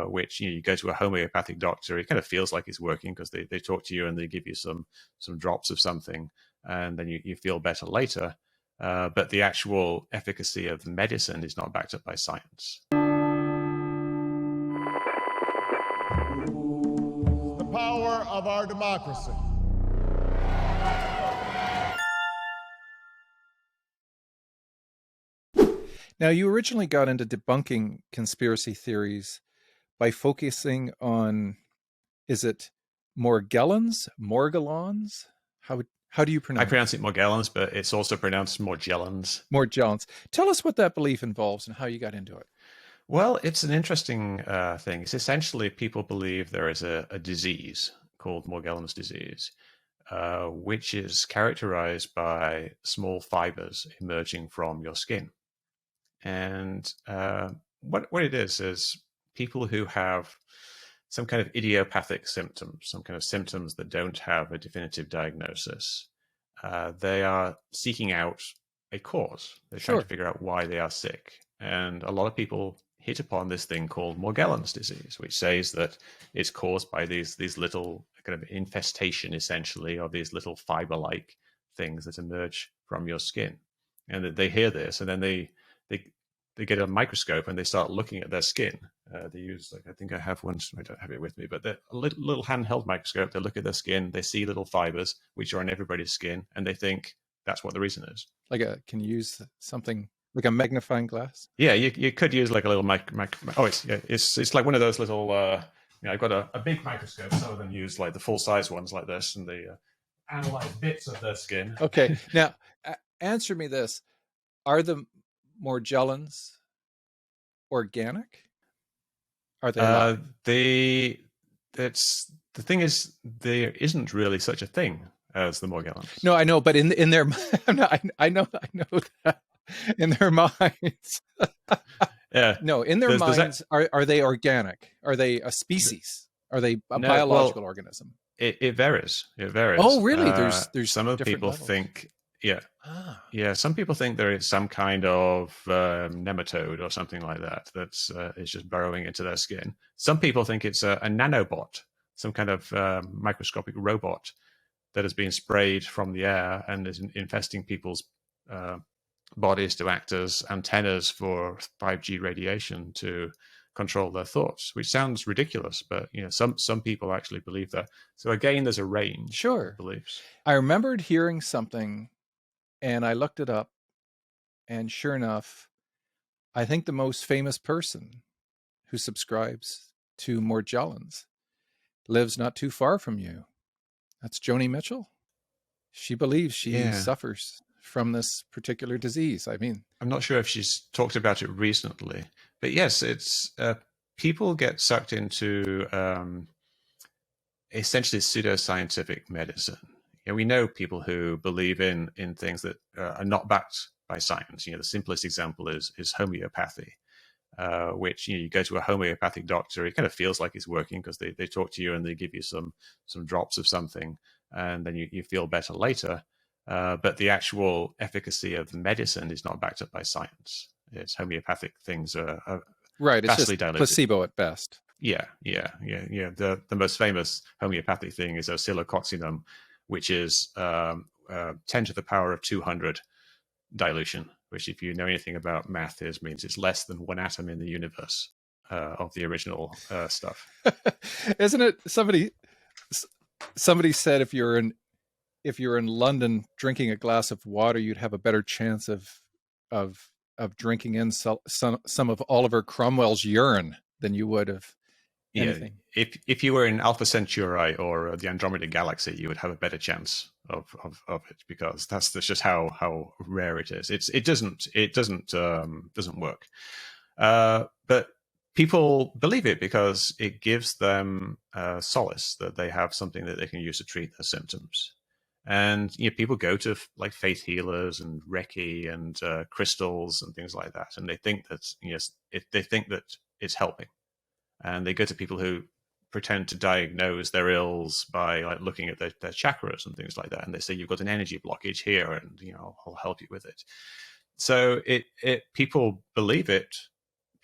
which you go to a homeopathic doctor, it kind of feels like it's working because they talk to you and they give you some drops of something, and then you feel better later. But the actual efficacy of the medicine is not backed up by science. The power of our democracy. Now, you originally got into debunking conspiracy theories by focusing on, is it Morgellons? Morgellons? How do you pronounce it? I pronounce it Morgellons, but it's also pronounced Morgellons. Morgellons. Tell us what that belief involves and how you got into it. Well, it's an interesting thing. It's essentially people believe there is a disease called Morgellons disease, which is characterized by small fibers emerging from your skin. And what it is people who have some kind of idiopathic symptoms, some kind of symptoms that don't have a definitive diagnosis, they are seeking out a cause. They're trying to figure out why they are sick. And a lot of people hit upon this thing called Morgellons disease, which says that it's caused by these little kind of infestation, essentially, of these little fiber-like things that emerge from your skin. And that they hear this, and then they get a microscope and they start looking at their skin. They use, I think I have one, I don't have it with me, but a little handheld microscope. They look at their skin, they see little fibers, which are on everybody's skin, and they think that's what the reason is. Can you use something like a magnifying glass? Yeah, you could use like a little it's like one of those little, I've got a big microscope. Some of them use like the full-size ones like this, and they analyze bits of their skin. Okay, now answer me this. Are the Morgellons organic? Are they the thing is, there isn't really such a thing as the Morgellons. No, I know, but in their I know that in their minds. Yeah. No, in their minds, are they organic? Are they a species? Are they a biological organism? It varies. It varies. Oh, really? There's some of people levels. Think, yeah. Some people think there is some kind of nematode or something like that is just burrowing into their skin. Some people think it's a nanobot, some kind of microscopic robot that has been sprayed from the air and is infesting people's bodies to act as antennas for 5G radiation to control their thoughts, which sounds ridiculous, but some people actually believe that. So again, there's a range of beliefs. I remembered hearing something and I looked it up, and sure enough, I think the most famous person who subscribes to Morgellons lives not too far from you. That's Joni Mitchell. She believes she suffers from this particular disease. I mean, I'm not sure if she's talked about it recently, but yes, it's people get sucked into essentially pseudoscientific medicine. We know people who believe in things that are not backed by science. The simplest example is homeopathy, which you go to a homeopathic doctor, it kind of feels like it's working because they talk to you and they give you some drops of something, and then you feel better later. But the actual efficacy of the medicine is not backed up by science. It's homeopathic things are right. It's vastly just diluted. Placebo at best. Yeah. The most famous homeopathic thing is oscillococcinum, which is 10 to the power of 200 dilution, which, if you know anything about math, means it's less than one atom in the universe of the original stuff. Isn't it? Somebody said if you're in London drinking a glass of water, you'd have a better chance of drinking in some of Oliver Cromwell's urine than you would of anything. Yeah, if you were in Alpha Centauri or the Andromeda Galaxy, you would have a better chance of it, because that's just how rare it is. It doesn't work. But people believe it because it gives them solace that they have something that they can use to treat their symptoms. And people go to like faith healers and Reiki and crystals and things like that, and they think that they think that it's helping. And they go to people who pretend to diagnose their ills by like looking at their chakras and things like that, and they say you've got an energy blockage here, and I'll help you with it. So people believe it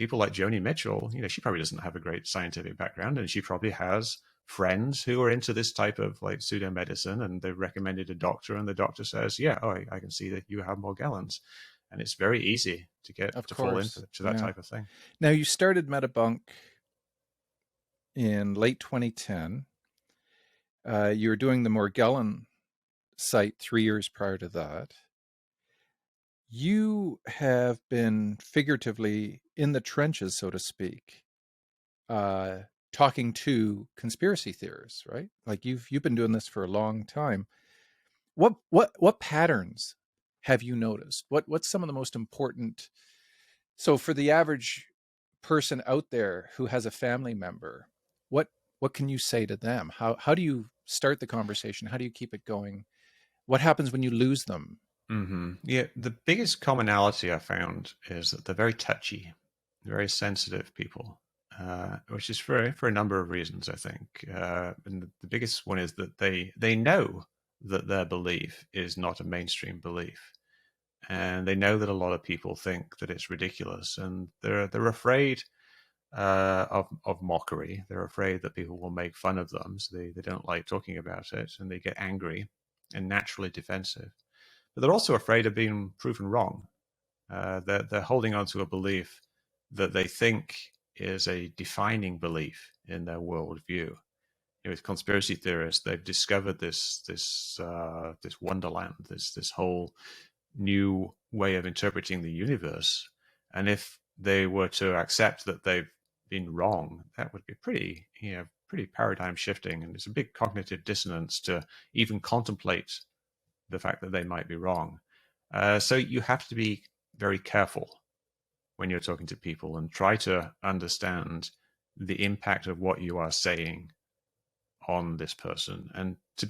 people like Joni Mitchell, she probably doesn't have a great scientific background, and she probably has friends who are into this type of like pseudo medicine, and they've recommended a doctor, and the doctor says, yeah, oh, I can see that you have Morgellons. And it's very easy to get Of to fall course. into that type of thing. Now, you started Metabunk in late 2010. You were doing the Morgellon site 3 years prior to that. You have been figuratively in the trenches, so to speak, talking to conspiracy theorists, right? Like you've been doing this for a long time. What patterns have you noticed? What's some of the most important? So for the average person out there who has a family member, what can you say to them? How do you start the conversation? How do you keep it going? What happens when you lose them? Yeah, the biggest commonality I found is that they're very touchy, very sensitive people, which is for a number of reasons, I think. And the biggest one is that they know that their belief is not a mainstream belief, and they know that a lot of people think that it's ridiculous, and they're afraid of mockery. They're afraid that people will make fun of them, so they don't like talking about it, and they get angry and naturally defensive. But they're also afraid of being proven wrong. They're holding on to a belief that they think is a defining belief in their worldview. With conspiracy theorists, they've discovered this wonderland, this whole new way of interpreting the universe. And if they were to accept that they've been wrong, that would be pretty paradigm shifting, and it's a big cognitive dissonance to even contemplate the fact that they might be wrong. So you have to be very careful when you're talking to people and try to understand the impact of what you are saying on this person, and to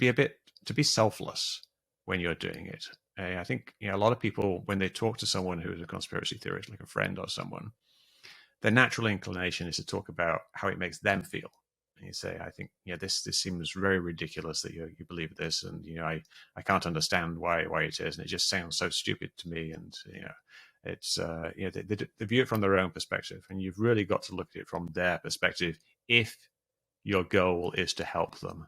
be selfless when you're doing it. I think a lot of people, when they talk to someone who is a conspiracy theorist, like a friend or someone, their natural inclination is to talk about how it makes them feel. And you say, I think, this seems very ridiculous that you believe this, and I can't understand why it is, and it just sounds so stupid to me, and it's they view it from their own perspective, and you've really got to look at it from their perspective if your goal is to help them.